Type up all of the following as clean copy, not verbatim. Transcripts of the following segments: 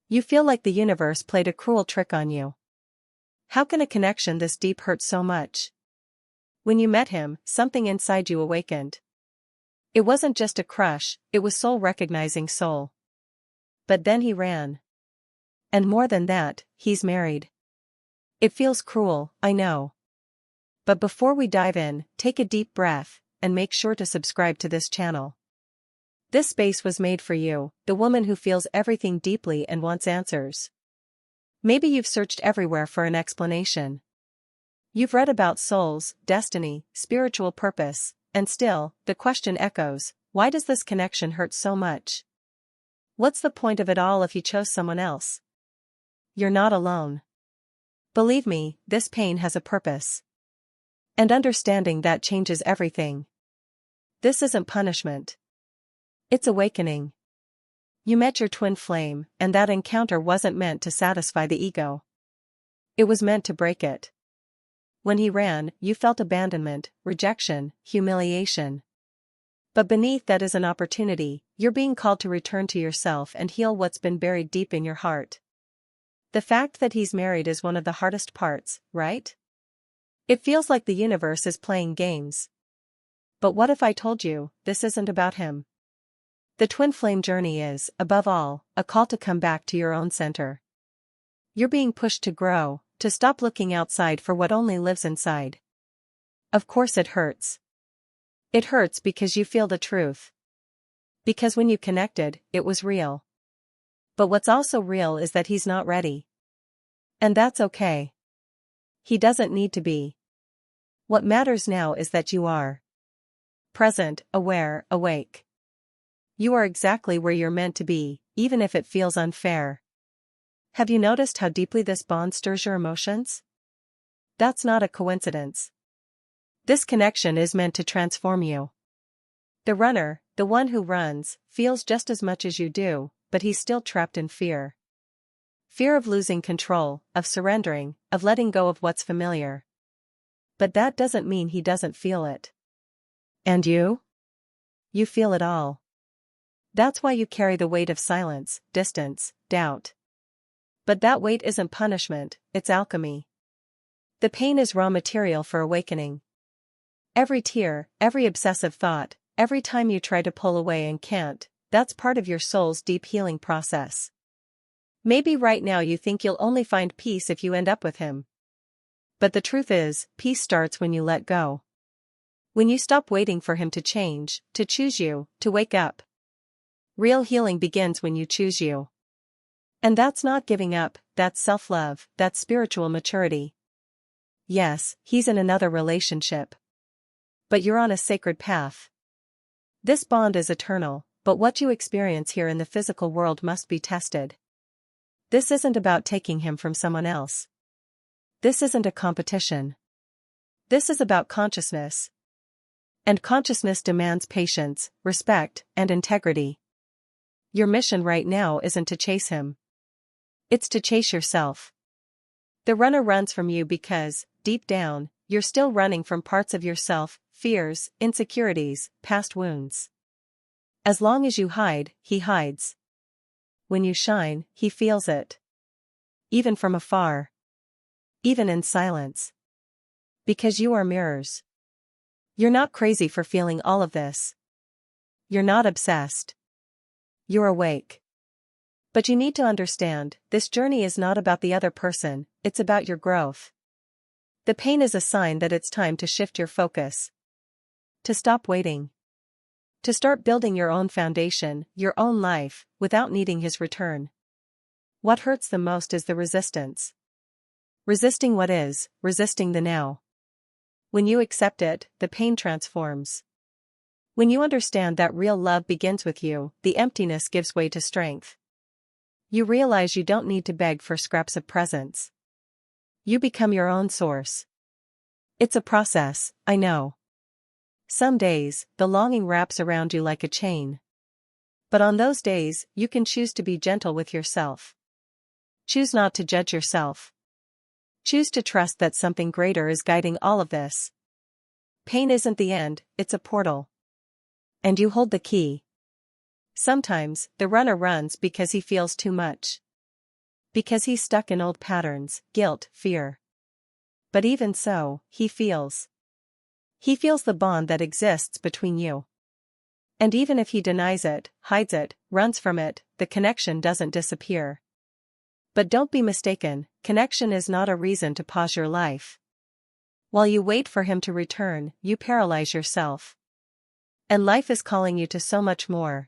You feel like the universe played a cruel trick on you. How can a connection this deep hurt so much? When you met him, something inside you awakened. It wasn't just a crush, it was soul recognizing soul. But then he ran. And more than that, he's married. It feels cruel, I know. But before we dive in, take a deep breath, and make sure to subscribe to this channel. This space was made for you, the woman who feels everything deeply and wants answers. Maybe you've searched everywhere for an explanation. You've read about souls, destiny, spiritual purpose, and still, the question echoes, why does this connection hurt so much? What's the point of it all if you chose someone else? You're not alone. Believe me, this pain has a purpose. And understanding that changes everything. This isn't punishment. It's awakening. You met your twin flame, and that encounter wasn't meant to satisfy the ego. It was meant to break it. When he ran, you felt abandonment, rejection, humiliation. But beneath that is an opportunity. You're being called to return to yourself and heal what's been buried deep in your heart. The fact that he's married is one of the hardest parts, right? It feels like the universe is playing games. But what if I told you, this isn't about him? The twin flame journey is, above all, a call to come back to your own center. You're being pushed to grow, to stop looking outside for what only lives inside. Of course it hurts. It hurts because you feel the truth. Because when you connected, it was real. But what's also real is that he's not ready. And that's okay. He doesn't need to be. What matters now is that you are. Present, aware, awake. You are exactly where you're meant to be, even if it feels unfair. Have you noticed how deeply this bond stirs your emotions? That's not a coincidence. This connection is meant to transform you. The runner, the one who runs, feels just as much as you do, but he's still trapped in fear. Fear of losing control, of surrendering, of letting go of what's familiar. But that doesn't mean he doesn't feel it. And you? You feel it all. That's why you carry the weight of silence, distance, doubt. But that weight isn't punishment, it's alchemy. The pain is raw material for awakening. Every tear, every obsessive thought, every time you try to pull away and can't, that's part of your soul's deep healing process. Maybe right now you think you'll only find peace if you end up with him. But the truth is, peace starts when you let go. When you stop waiting for him to change, to choose you, to wake up. Real healing begins when you choose you. And that's not giving up, that's self-love, that's spiritual maturity. Yes, he's in another relationship. But you're on a sacred path. This bond is eternal, but what you experience here in the physical world must be tested. This isn't about taking him from someone else. This isn't a competition. This is about consciousness. And consciousness demands patience, respect, and integrity. Your mission right now isn't to chase him. It's to chase yourself. The runner runs from you because, deep down, you're still running from parts of yourself, fears, insecurities, past wounds. As long as you hide, he hides. When you shine, he feels it. Even from afar. Even in silence. Because you are mirrors. You're not crazy for feeling all of this. You're not obsessed. You're awake. But you need to understand, this journey is not about the other person, it's about your growth. The pain is a sign that it's time to shift your focus. To stop waiting. To start building your own foundation, your own life, without needing his return. What hurts the most is the resistance. Resisting what is, resisting the now. When you accept it, the pain transforms. When you understand that real love begins with you, the emptiness gives way to strength. You realize you don't need to beg for scraps of presents. You become your own source. It's a process, I know. Some days, the longing wraps around you like a chain. But on those days, you can choose to be gentle with yourself. Choose not to judge yourself. Choose to trust that something greater is guiding all of this. Pain isn't the end, it's a portal. And you hold the key. Sometimes, the runner runs because he feels too much. Because he's stuck in old patterns, guilt, fear. But even so, he feels. He feels the bond that exists between you. And even if he denies it, hides it, runs from it, the connection doesn't disappear. But don't be mistaken, connection is not a reason to pause your life. While you wait for him to return, you paralyze yourself. And life is calling you to so much more.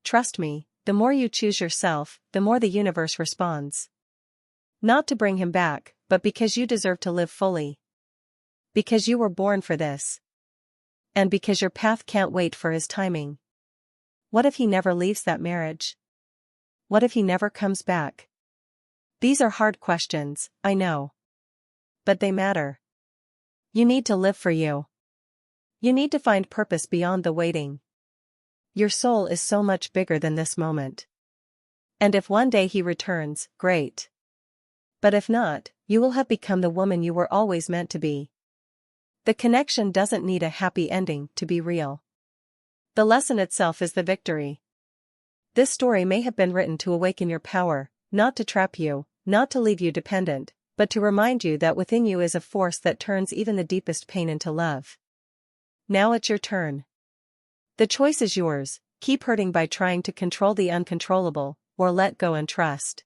Trust me, the more you choose yourself, the more the universe responds. Not to bring him back, but because you deserve to live fully. Because you were born for this. And because your path can't wait for his timing. What if he never leaves that marriage? What if he never comes back? These are hard questions, I know. But they matter. You need to live for you. You need to find purpose beyond the waiting. Your soul is so much bigger than this moment. And if one day he returns, great. But if not, you will have become the woman you were always meant to be. The connection doesn't need a happy ending to be real. The lesson itself is the victory. This story may have been written to awaken your power, not to trap you, not to leave you dependent, but to remind you that within you is a force that turns even the deepest pain into love. Now it's your turn. The choice is yours: keep hurting by trying to control the uncontrollable, or let go and trust.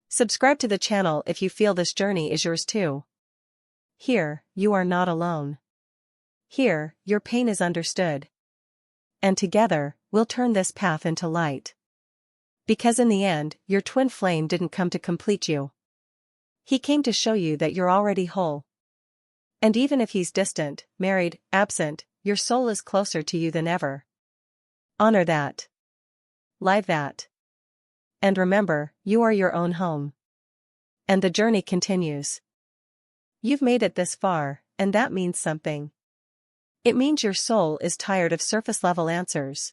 Subscribe to the channel if you feel this journey is yours too. Here, you are not alone. Here, your pain is understood. And together, we'll turn this path into light. Because in the end, your twin flame didn't come to complete you. He came to show you that you're already whole. And even if he's distant, married, absent, your soul is closer to you than ever. Honor that. Live that. And remember, you are your own home. And the journey continues. You've made it this far, and that means something. It means your soul is tired of surface-level answers.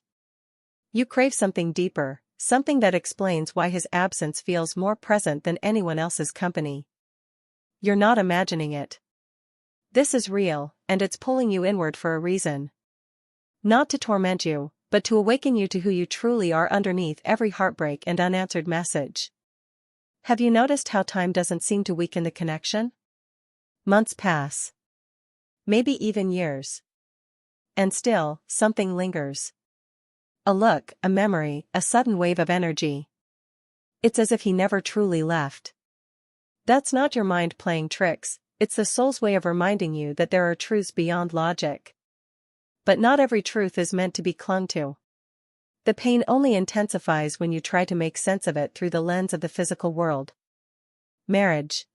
You crave something deeper, something that explains why his absence feels more present than anyone else's company. You're not imagining it. This is real, and it's pulling you inward for a reason. Not to torment you, but to awaken you to who you truly are underneath every heartbreak and unanswered message. Have you noticed how time doesn't seem to weaken the connection? Months pass. Maybe even years. And still, something lingers. A look, a memory, a sudden wave of energy. It's as if he never truly left. That's not your mind playing tricks, it's the soul's way of reminding you that there are truths beyond logic. But not every truth is meant to be clung to. The pain only intensifies when you try to make sense of it through the lens of the physical world. Marriage.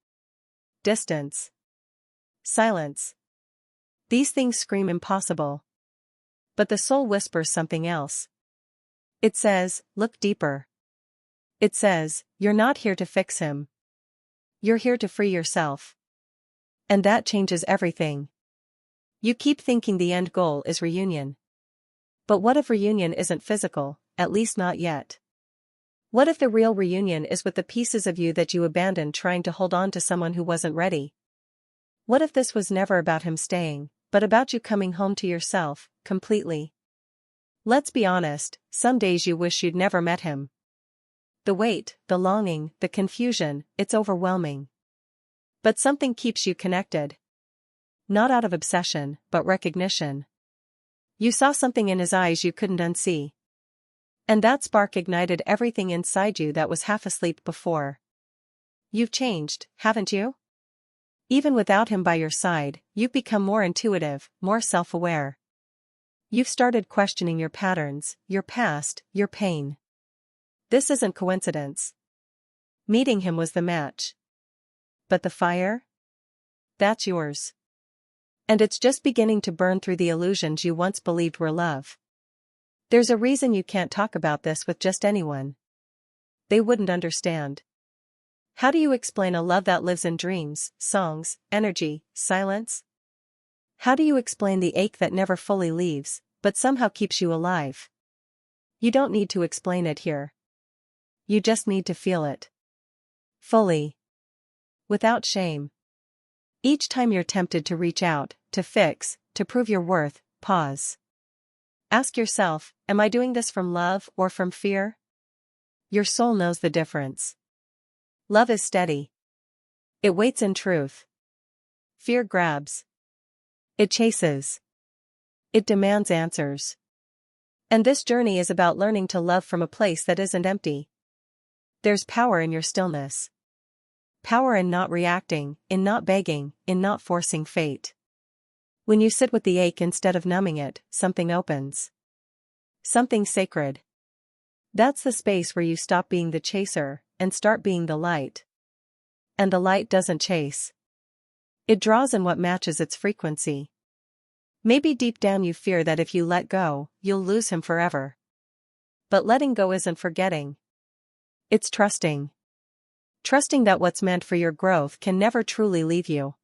Distance. Silence. These things scream impossible. But the soul whispers something else. It says, look deeper. It says, you're not here to fix him. You're here to free yourself. And that changes everything. You keep thinking the end goal is reunion. But what if reunion isn't physical, at least not yet? What if the real reunion is with the pieces of you that you abandoned trying to hold on to someone who wasn't ready? What if this was never about him staying, but about you coming home to yourself, completely? Let's be honest, some days you wish you'd never met him. The weight, the longing, the confusion, it's overwhelming. But something keeps you connected. Not out of obsession, but recognition. You saw something in his eyes you couldn't unsee. And that spark ignited everything inside you that was half asleep before. You've changed, haven't you? Even without him by your side, you've become more intuitive, more self-aware. You've started questioning your patterns, your past, your pain. This isn't coincidence. Meeting him was the match. But the fire? That's yours. And it's just beginning to burn through the illusions you once believed were love. There's a reason you can't talk about this with just anyone. They wouldn't understand. How do you explain a love that lives in dreams, songs, energy, silence? How do you explain the ache that never fully leaves, but somehow keeps you alive? You don't need to explain it here. You just need to feel it. Fully. Without shame. Each time you're tempted to reach out, to fix, to prove your worth, pause. Ask yourself, am I doing this from love or from fear? Your soul knows the difference. Love is steady. It waits in truth. Fear grabs. It chases. It demands answers. And this journey is about learning to love from a place that isn't empty. There's power in your stillness. Power in not reacting, in not begging, in not forcing fate. When you sit with the ache instead of numbing it, something opens. Something sacred. That's the space where you stop being the chaser and start being the light. And the light doesn't chase. It draws in what matches its frequency. Maybe deep down you fear that if you let go, you'll lose him forever. But letting go isn't forgetting. It's trusting. Trusting that what's meant for your growth can never truly leave you.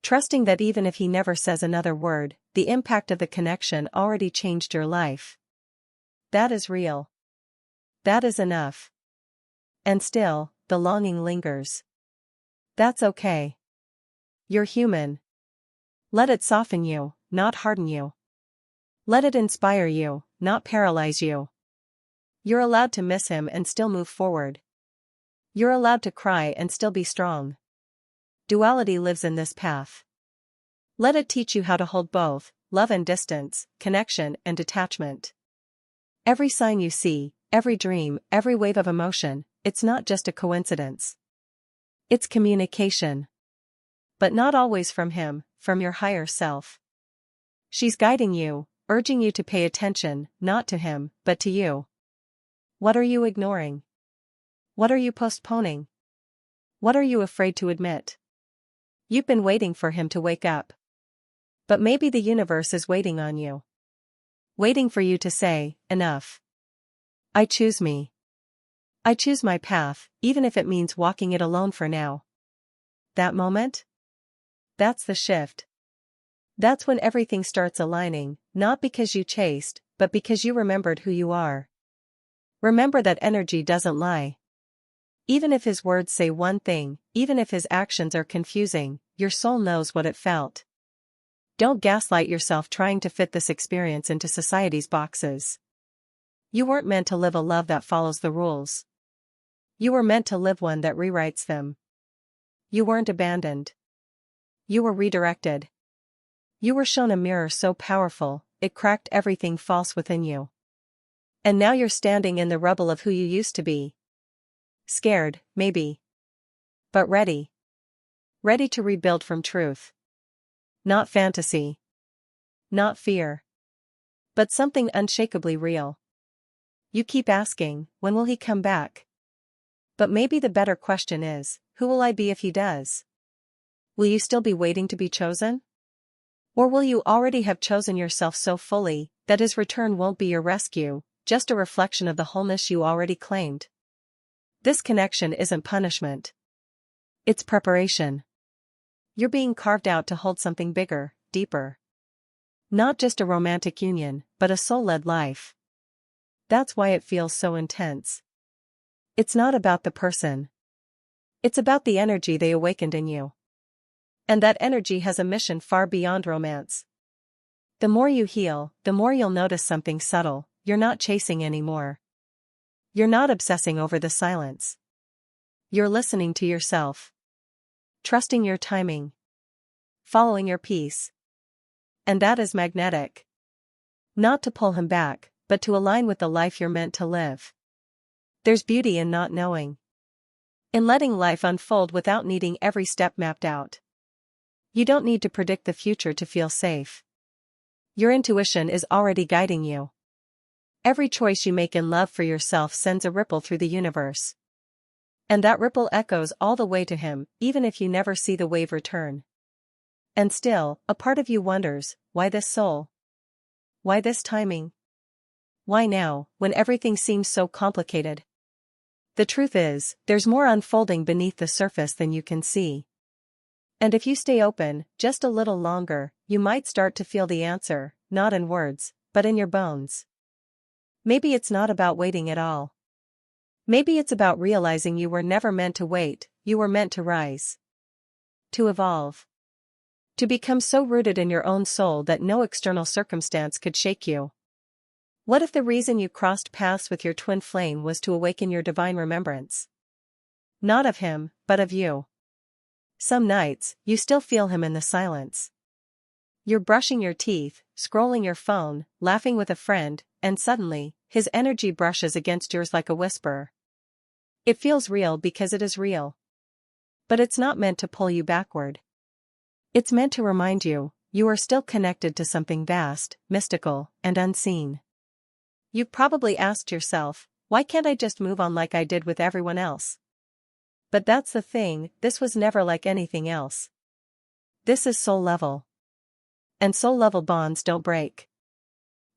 Trusting that even if he never says another word, the impact of the connection already changed your life. That is real. That is enough. And still, the longing lingers. That's okay. You're human. Let it soften you, not harden you. Let it inspire you, not paralyze you. You're allowed to miss him and still move forward. You're allowed to cry and still be strong. Duality lives in this path. Let it teach you how to hold both, love and distance, connection and detachment. Every sign you see, every dream, every wave of emotion, it's not just a coincidence. It's communication. But not always from him, from your higher self. She's guiding you, urging you to pay attention, not to him, but to you. What are you ignoring? What are you postponing? What are you afraid to admit? You've been waiting for him to wake up. But maybe the universe is waiting on you. Waiting for you to say, enough. I choose me. I choose my path, even if it means walking it alone for now. That moment? That's the shift. That's when everything starts aligning, not because you chased, but because you remembered who you are. Remember that energy doesn't lie. Even if his words say one thing, even if his actions are confusing, your soul knows what it felt. Don't gaslight yourself trying to fit this experience into society's boxes. You weren't meant to live a love that follows the rules. You were meant to live one that rewrites them. You weren't abandoned. You were redirected. You were shown a mirror so powerful, it cracked everything false within you. And now you're standing in the rubble of who you used to be. Scared, maybe. But ready. Ready to rebuild from truth. Not fantasy. Not fear. But something unshakably real. You keep asking, when will he come back? But maybe the better question is, who will I be if he does? Will you still be waiting to be chosen? Or will you already have chosen yourself so fully, that his return won't be your rescue, just a reflection of the wholeness you already claimed? This connection isn't punishment. It's preparation. You're being carved out to hold something bigger, deeper. Not just a romantic union, but a soul-led life. That's why it feels so intense. It's not about the person. It's about the energy they awakened in you. And that energy has a mission far beyond romance. The more you heal, the more you'll notice something subtle. You're not chasing anymore. You're not obsessing over the silence. You're listening to yourself. Trusting your timing. Following your peace. And that is magnetic. Not to pull him back, but to align with the life you're meant to live. There's beauty in not knowing. In letting life unfold without needing every step mapped out. You don't need to predict the future to feel safe. Your intuition is already guiding you. Every choice you make in love for yourself sends a ripple through the universe. And that ripple echoes all the way to him, even if you never see the wave return. And still, a part of you wonders, why this soul? Why this timing? Why now, when everything seems so complicated? The truth is, there's more unfolding beneath the surface than you can see. And if you stay open, just a little longer, you might start to feel the answer, not in words, but in your bones. Maybe it's not about waiting at all. Maybe it's about realizing you were never meant to wait, you were meant to rise. To evolve. To become so rooted in your own soul that no external circumstance could shake you. What if the reason you crossed paths with your twin flame was to awaken your divine remembrance? Not of him, but of you. Some nights, you still feel him in the silence. You're brushing your teeth, scrolling your phone, laughing with a friend, and suddenly, his energy brushes against yours like a whisper. It feels real because it is real. But it's not meant to pull you backward. It's meant to remind you, you are still connected to something vast, mystical, and unseen. You've probably asked yourself, why can't I just move on like I did with everyone else? But that's the thing, this was never like anything else. This is soul level. And soul level bonds don't break.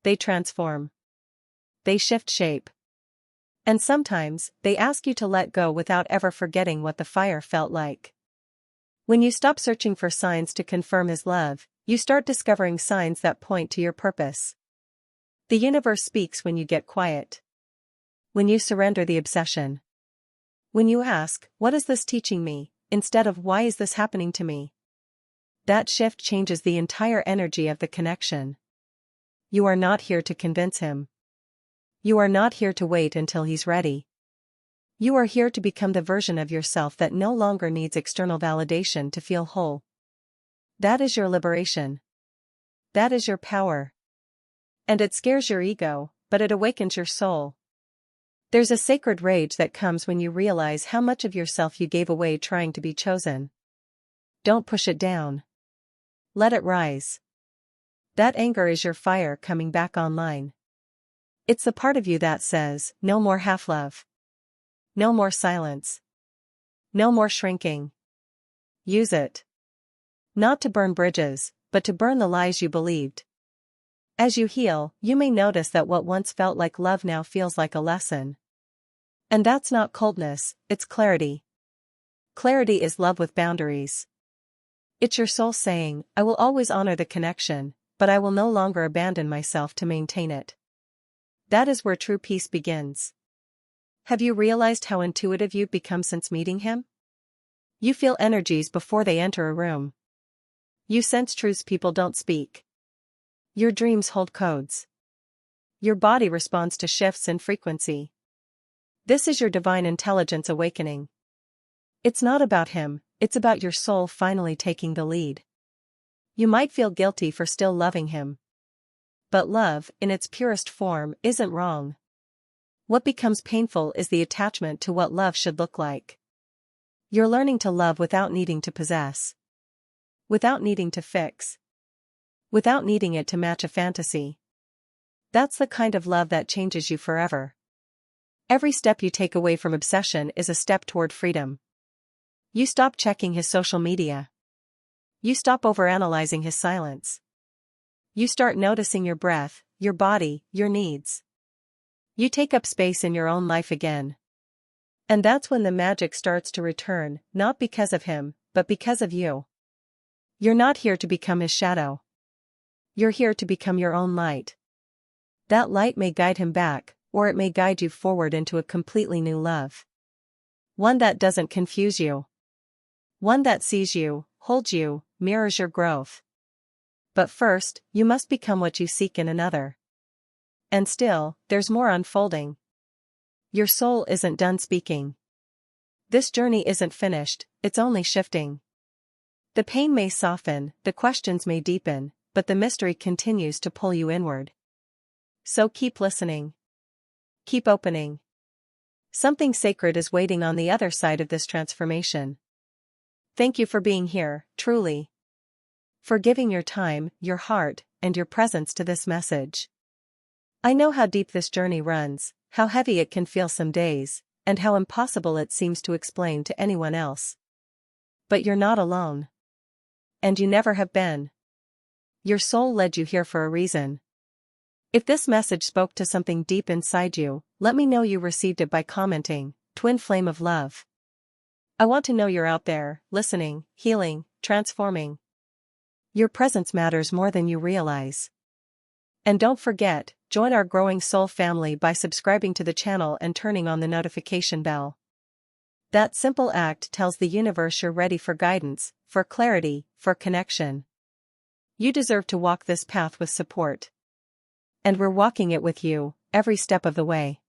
They transform. They shift shape. And sometimes, they ask you to let go without ever forgetting what the fire felt like. When you stop searching for signs to confirm his love, you start discovering signs that point to your purpose. The universe speaks when you get quiet. When you surrender the obsession. When you ask, what is this teaching me, instead of why is this happening to me? That shift changes the entire energy of the connection. You are not here to convince him. You are not here to wait until he's ready. You are here to become the version of yourself that no longer needs external validation to feel whole. That is your liberation. That is your power. And it scares your ego, but it awakens your soul. There's a sacred rage that comes when you realize how much of yourself you gave away trying to be chosen. Don't push it down. Let it rise. That anger is your fire coming back online. It's the part of you that says, no more half-love. No more silence. No more shrinking. Use it. Not to burn bridges, but to burn the lies you believed. As you heal, you may notice that what once felt like love now feels like a lesson. And that's not coldness, it's clarity. Clarity is love with boundaries. It's your soul saying, I will always honor the connection, but I will no longer abandon myself to maintain it. That is where true peace begins. Have you realized how intuitive you've become since meeting him? You feel energies before they enter a room. You sense truths people don't speak. Your dreams hold codes. Your body responds to shifts in frequency. This is your divine intelligence awakening. It's not about him, it's about your soul finally taking the lead. You might feel guilty for still loving him. But love, in its purest form, isn't wrong. What becomes painful is the attachment to what love should look like. You're learning to love without needing to possess. Without needing to fix. Without needing it to match a fantasy. That's the kind of love that changes you forever. Every step you take away from obsession is a step toward freedom. You stop checking his social media. You stop overanalyzing his silence. You start noticing your breath, your body, your needs. You take up space in your own life again. And that's when the magic starts to return, not because of him, but because of you. You're not here to become his shadow. You're here to become your own light. That light may guide him back, or it may guide you forward into a completely new love. One that doesn't confuse you. One that sees you, holds you, mirrors your growth. But first, you must become what you seek in another. And still, there's more unfolding. Your soul isn't done speaking. This journey isn't finished, it's only shifting. The pain may soften, the questions may deepen, but the mystery continues to pull you inward. So keep listening. Keep opening. Something sacred is waiting on the other side of this transformation. Thank you for being here, truly. For giving your time, your heart, and your presence to this message. I know how deep this journey runs, how heavy it can feel some days, and how impossible it seems to explain to anyone else. But you're not alone. And you never have been. Your soul led you here for a reason. If this message spoke to something deep inside you, let me know you received it by commenting, Twin Flame of Love. I want to know you're out there, listening, healing, transforming. Your presence matters more than you realize. And don't forget, join our growing soul family by subscribing to the channel and turning on the notification bell. That simple act tells the universe you're ready for guidance, for clarity, for connection. You deserve to walk this path with support. And we're walking it with you, every step of the way.